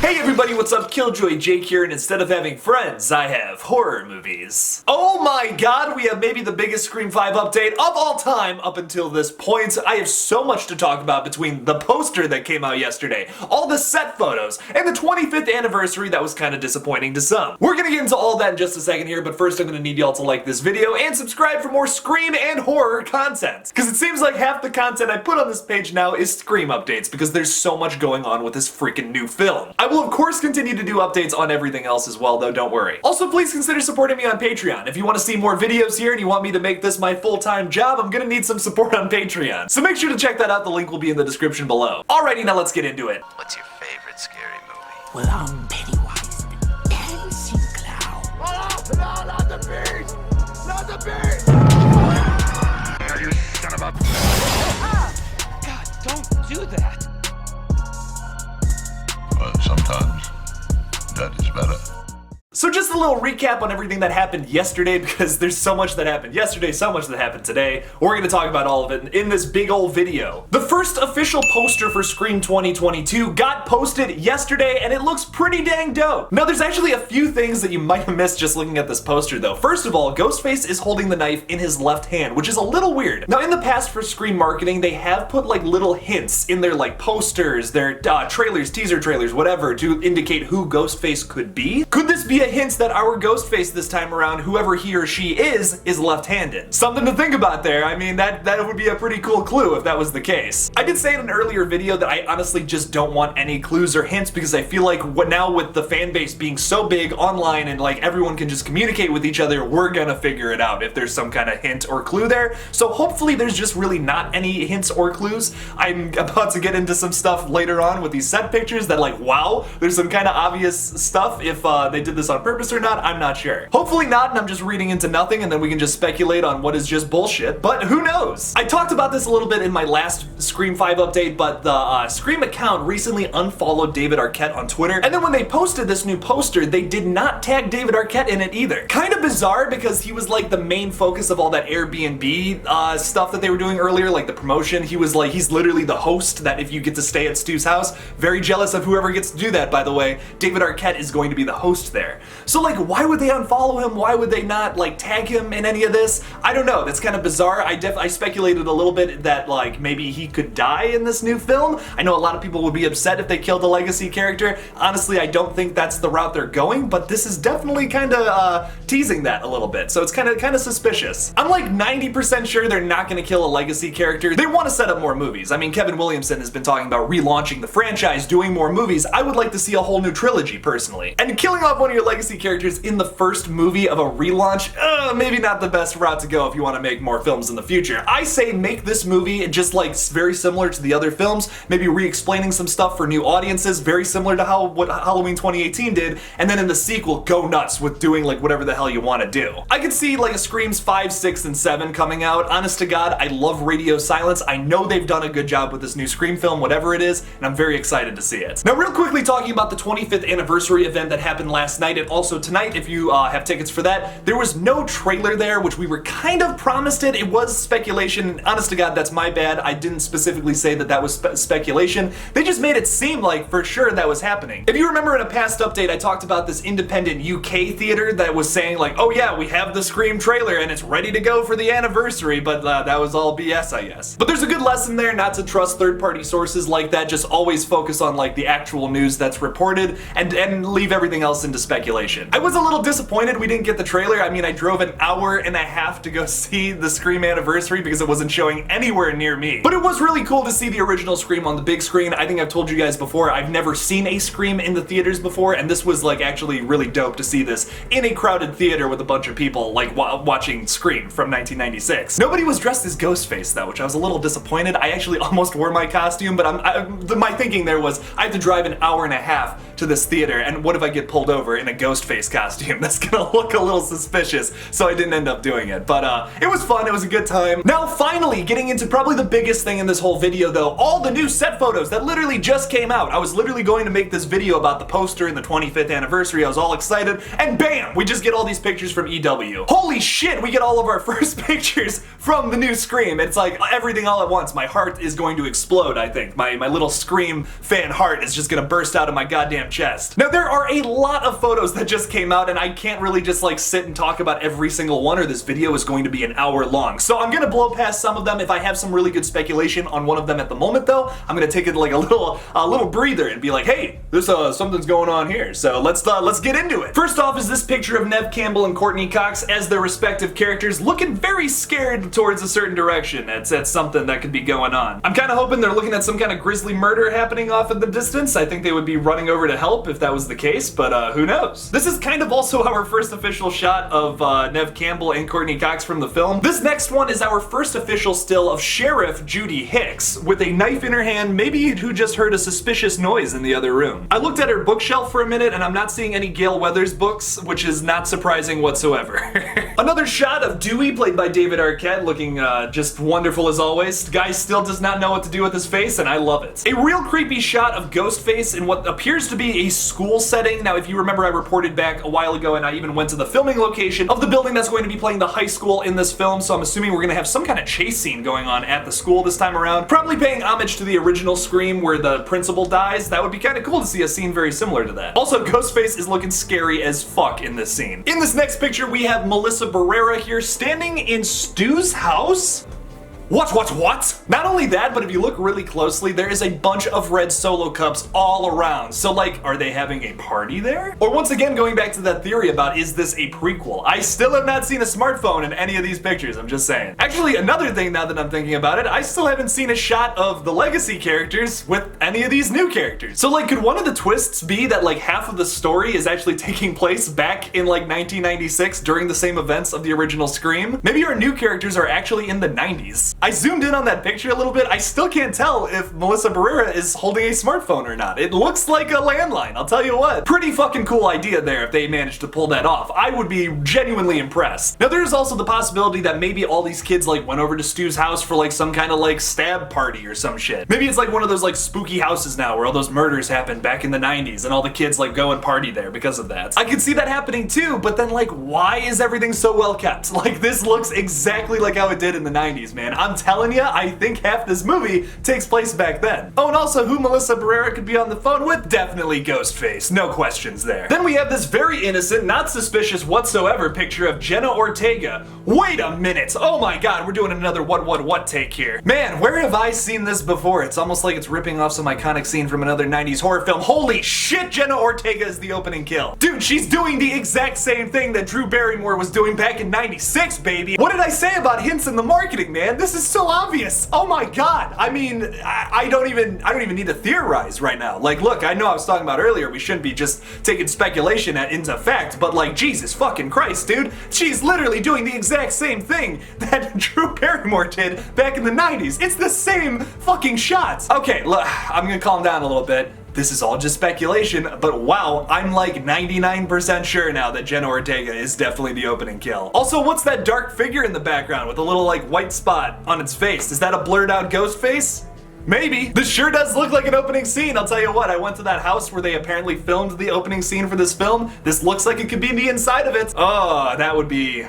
Hey everybody, what's up? Killjoy Jake here, and instead of having friends, I have horror movies. Oh my god, we have maybe the biggest Scream 5 update of all time up until this point. I have so much to talk about between the poster that came out yesterday, all the set photos, and the 25th anniversary that was kind of disappointing to some. We're gonna get into all that in just a second here, but first I'm gonna need y'all to like this video and subscribe for more Scream and horror content. Because it seems like half the content I put on this page now is Scream updates, because there's so much going on with this freaking new film. I will of course continue to do updates on everything else as well though, don't worry. Also please consider supporting me on Patreon. If you want to see more videos here and you want me to make this my full-time job, I'm gonna need some support on Patreon. So make sure to check that out, the link will be in the description below. Alrighty, now let's get into it. What's your favorite scary movie? Well, I'm Pennywise the Dancing Clown. Oh, no, not the beast! Not the beast! You son of a... God, don't do that. But sometimes that is better. So just a little recap on everything that happened yesterday, because there's so much that happened yesterday, so much that happened today. We're gonna talk about all of it in this big old video. The first official poster for Scream 2022 got posted yesterday, and it looks pretty dang dope. Now there's actually a few things that you might have missed just looking at this poster though. First of all, Ghostface is holding the knife in his left hand, which is a little weird. Now in the past for Scream marketing, they have put like little hints in their like posters, their trailers, teaser trailers, whatever, to indicate who Ghostface could be. Could this be a hint that our Ghostface this time around, whoever he or she is left-handed? Something to think about there. I mean, that would be a pretty cool clue if that was the case. I did say in an earlier video that I honestly just don't want any clues or hints, because I feel like now with the fan base being so big online and like everyone can just communicate with each other, we're gonna figure it out if there's some kind of hint or clue there. So hopefully there's just really not any hints or clues. I'm about to get into some stuff later on with these set pictures that like, wow, there's some kind of obvious stuff. If they did this on purpose or not, I'm not sure. Hopefully not, and I'm just reading into nothing and then we can just speculate on what is just bullshit, but who knows? I talked about this a little bit in my last Scream 5 update, but the Scream account recently unfollowed David Arquette on Twitter, and then when they posted this new poster, they did not tag David Arquette in it either. Kind of bizarre, because he was like the main focus of all that Airbnb stuff that they were doing earlier, like the promotion. He was like, he's literally the host that if you get to stay at Stu's house, very jealous of whoever gets to do that, by the way. David Arquette is going to be the host there. So like, why would they unfollow him? Why would they not like tag him in any of this? I don't know, that's kind of bizarre. I speculated a little bit that like maybe he could die in this new film. I know a lot of people would be upset if they killed a legacy character. Honestly, I don't think that's the route they're going, but this is definitely kind of teasing that a little bit, so it's kind of suspicious. I'm like 90% sure they're not going to kill a legacy character. They want to set up more movies. I mean, Kevin Williamson has been talking about relaunching the franchise, doing more movies. I would like to see a whole new trilogy personally. And killing off one of your legacy characters in the first movie of a relaunch, maybe not the best route to go if you want to make more films in the future. I say make this movie just like very similar to the other films, maybe re-explaining some stuff for new audiences, very similar to what Halloween 2018 did, and then in the sequel, go nuts with doing like whatever the hell you want to do. I could see like a Screams 5, 6, and 7 coming out. Honest to God, I love Radio Silence. I know they've done a good job with this new Scream film, whatever it is, and I'm very excited to see it. Now real quickly talking about the 25th anniversary event that happened last night, and also tonight if you have tickets for that. There was no trailer there, which we were kind of promised it. It was speculation. Honest to God, that's my bad. I didn't specifically say that that was speculation. They just made it seem like for sure that was happening. If you remember in a past update, I talked about this independent UK theater that was saying like, oh yeah, we have the Scream trailer and it's ready to go for the anniversary, but that was all BS, I guess. But there's a good lesson there not to trust third-party sources like that. Just always focus on like the actual news that's reported and leave everything else into speculation. I was a little disappointed we didn't get the trailer. I mean, I drove an hour and a half to go see the Scream anniversary because it wasn't showing anywhere near me. But it was really cool to see the original Scream on the big screen. I think I've told you guys before, I've never seen a Scream in the theaters before, and this was like actually really dope to see this in a crowded theater with a bunch of people like watching Scream from 1996. Nobody was dressed as Ghostface though, which I was a little disappointed. I actually almost wore my costume, but my thinking there was I have to drive an hour and a half to this theater, and what if I get pulled over in a Ghostface costume? That's gonna look a little suspicious, so I didn't end up doing it. But it was fun, it was a good time. Now finally, getting into probably the biggest thing in this whole video though, all the new set photos that literally just came out. I was literally going to make this video about the poster and the 25th anniversary. I was all excited, and bam! We just get all these pictures from EW. Holy shit, we get all of our first pictures from the new Scream. It's like everything all at once. My heart is going to explode, I think. My little Scream fan heart is just gonna burst out of my goddamn goddamn chest. Now there are a lot of photos that just came out and I can't really just like sit and talk about every single one or this video is going to be an hour long. So I'm gonna blow past some of them. If I have some really good speculation on one of them at the moment though, I'm gonna take it like a little breather and be like, hey, there's something's going on here. So let's get into it. First off is this picture of Neve Campbell and Courtney Cox as their respective characters looking very scared towards a certain direction. That's something that could be going on. I'm kind of hoping they're looking at some kind of grisly murder happening off in the distance. I think they would be running over to help if that was the case, but who knows? This is kind of also our first official shot of Neve Campbell and Courtney Cox from the film. This next one is our first official still of Sheriff Judy Hicks with a knife in her hand, maybe who just heard a suspicious noise in the other room. I looked at her bookshelf for a minute and I'm not seeing any Gale Weathers books, which is not surprising whatsoever. Another shot of Dewey, played by David Arquette, looking just wonderful as always. Guy still does not know what to do with his face and I love it. A real creepy shot of Ghostface in what appears to be a school setting. Now if you remember, I reported back a while ago and I even went to the filming location of the building that's going to be playing the high school in this film, so I'm assuming we're gonna have some kind of chase scene going on at the school this time around. Probably paying homage to the original Scream where the principal dies. That would be kind of cool to see a scene very similar to that. Also, Ghostface is looking scary as fuck in this scene. In this next picture, we have Melissa Barrera here standing in Stu's house. What? Not only that, but if you look really closely, there is a bunch of red Solo cups all around. So like, are they having a party there? Or once again, going back to that theory about, is this a prequel? I still have not seen a smartphone in any of these pictures, I'm just saying. Actually, another thing now that I'm thinking about it, I still haven't seen a shot of the legacy characters with any of these new characters. So like, could one of the twists be that like half of the story is actually taking place back in like 1996 during the same events of the original Scream? Maybe our new characters are actually in the 90s. I zoomed in on that picture a little bit. I still can't tell if Melissa Barrera is holding a smartphone or not. It looks like a landline, I'll tell you what. Pretty fucking cool idea there if they managed to pull that off. I would be genuinely impressed. Now there's also the possibility that maybe all these kids like went over to Stu's house for like some kind of like stab party or some shit. Maybe it's like one of those like spooky houses now where all those murders happened back in the 90s and all the kids like go and party there because of that. I could see that happening too, but then like, why is everything so well kept? Like this looks exactly like how it did in the 90s, man. I'm telling you, I think half this movie takes place back then. Oh, and also who Melissa Barrera could be on the phone with? Definitely Ghostface, no questions there. Then we have this very innocent, not suspicious whatsoever picture of Jenna Ortega. Wait a minute, oh my god, we're doing another what take here. Man, where have I seen this before? It's almost like it's ripping off some iconic scene from another 90s horror film. Holy shit, Jenna Ortega is the opening kill. Dude, she's doing the exact same thing that Drew Barrymore was doing back in 96, baby. What did I say about hints in the marketing, man? This is so obvious. Oh my god. I mean, I don't even need to theorize right now. Like, look, I know I was talking about earlier, we shouldn't be just taking speculation into fact, but like, Jesus fucking Christ, dude. She's literally doing the exact same thing that Drew Barrymore did back in the 90s. It's the same fucking shots. Okay, look, I'm gonna calm down a little bit. This is all just speculation, but wow, I'm like 99% sure now that Jenna Ortega is definitely the opening kill. Also, what's that dark figure in the background with a little like white spot on its face? Is that a blurred out ghost face? Maybe. This sure does look like an opening scene. I'll tell you what, I went to that house where they apparently filmed the opening scene for this film. This looks like it could be the inside of it. Oh, that would be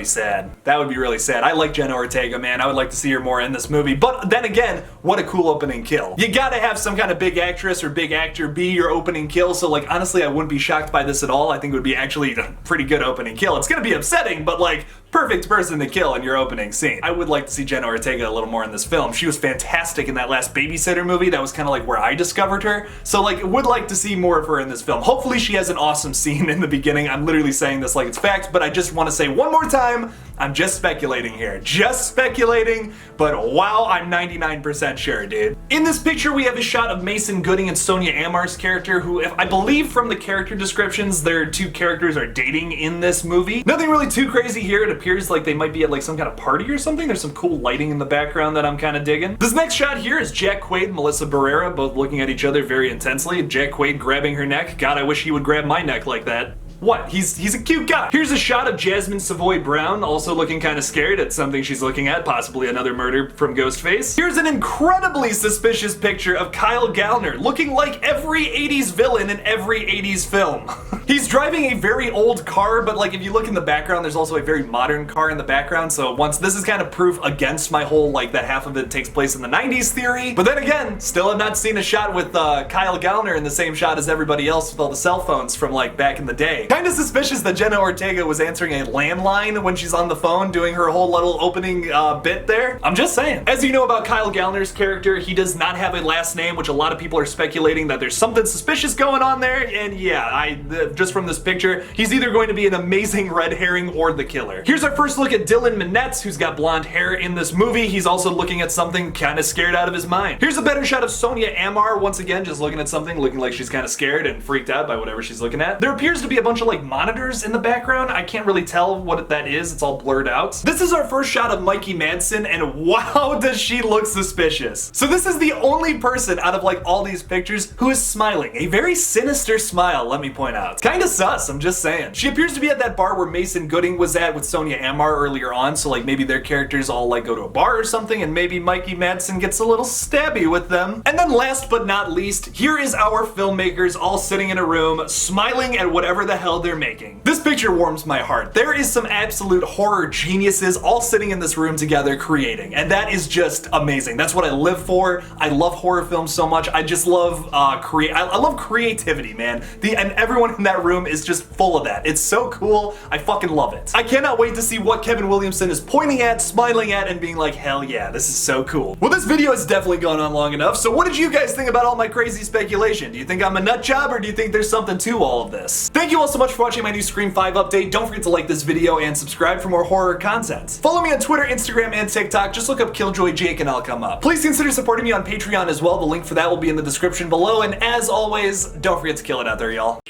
sad. That would be really sad. I like Jenna Ortega, man. I would like to see her more in this movie. But then again, what a cool opening kill. You gotta have some kind of big actress or big actor be your opening kill. So like, honestly, I wouldn't be shocked by this at all. I think it would be actually a pretty good opening kill. It's gonna be upsetting, but like, perfect person to kill in your opening scene. I would like to see Jenna Ortega a little more in this film. She was fantastic in that last Babysitter movie. That was kind of like where I discovered her. So like, would like to see more of her in this film. Hopefully she has an awesome scene in the beginning. I'm literally saying this like it's fact, but I just want to say one more time, I'm just speculating here. Just speculating, but wow, I'm 99% sure, dude. In this picture, we have a shot of Mason Gooding and Sonia Amar's character, who, if I believe from the character descriptions, their two characters are dating in this movie. Nothing really too crazy here. It appears like they might be at like some kind of party or something. There's some cool lighting in the background that I'm kind of digging. This next shot here is Jack Quaid and Melissa Barrera both looking at each other very intensely. Jack Quaid grabbing her neck. God, I wish he would grab my neck like that. What? He's a cute guy. Here's a shot of Jasmine Savoy Brown, also looking kind of scared at something she's looking at, possibly another murder from Ghostface. Here's an incredibly suspicious picture of Kyle Gallner, looking like every 80s villain in every 80s film. He's driving a very old car, but like if you look in the background, there's also a very modern car in the background, so once this is kind of proof against my whole like that half of it takes place in the 90s theory. But then again, still have not seen a shot with Kyle Gallner in the same shot as everybody else with all the cell phones from like back in the day. Kinda suspicious that Jenna Ortega was answering a landline when she's on the phone doing her whole little opening bit there. I'm just saying. As you know about Kyle Gallner's character, he does not have a last name, which a lot of people are speculating that there's something suspicious going on there, and yeah, just from this picture, he's either going to be an amazing red herring or the killer. Here's our first look at Dylan Minetz, who's got blonde hair in this movie. He's also looking at something kind of scared out of his mind. Here's a better shot of Sonia Amar, once again, just looking at something, looking like she's kind of scared and freaked out by whatever she's looking at. There appears to be a bunch of like monitors in the background. I can't really tell what that is. It's all blurred out. This is our first shot of Mikey Madsen, and wow, does she look suspicious. So this is the only person out of like all these pictures who is smiling. A very sinister smile, let me point out. It's kind of sus, I'm just saying. She appears to be at that bar where Mason Gooding was at with Sonia Amar earlier on, so like maybe their characters all like go to a bar or something, and maybe Mikey Madsen gets a little stabby with them. And then last but not least, here is our filmmakers all sitting in a room, smiling at whatever the hell they're making. This picture warms my heart. There is some absolute horror geniuses all sitting in this room together creating, and that is just amazing. That's what I live for. I love horror films so much. I just love I love creativity, man. And everyone in that room is just full of that. It's so cool. I fucking love it. I cannot wait to see what Kevin Williamson is pointing at, smiling at, and being like, hell yeah, this is so cool. Well, this video has definitely gone on long enough, so what did you guys think about all my crazy speculation? Do you think I'm a nut job, or do you think there's something to all of this? Thank you all so much for watching my new Scream 5 update. Don't forget to like this video and subscribe for more horror content. Follow me on Twitter, Instagram, and TikTok. Just look up Killjoy Jake and I'll come up. Please consider supporting me on Patreon as well. The link for that will be in the description below, and as always, don't forget to kill it out there, y'all.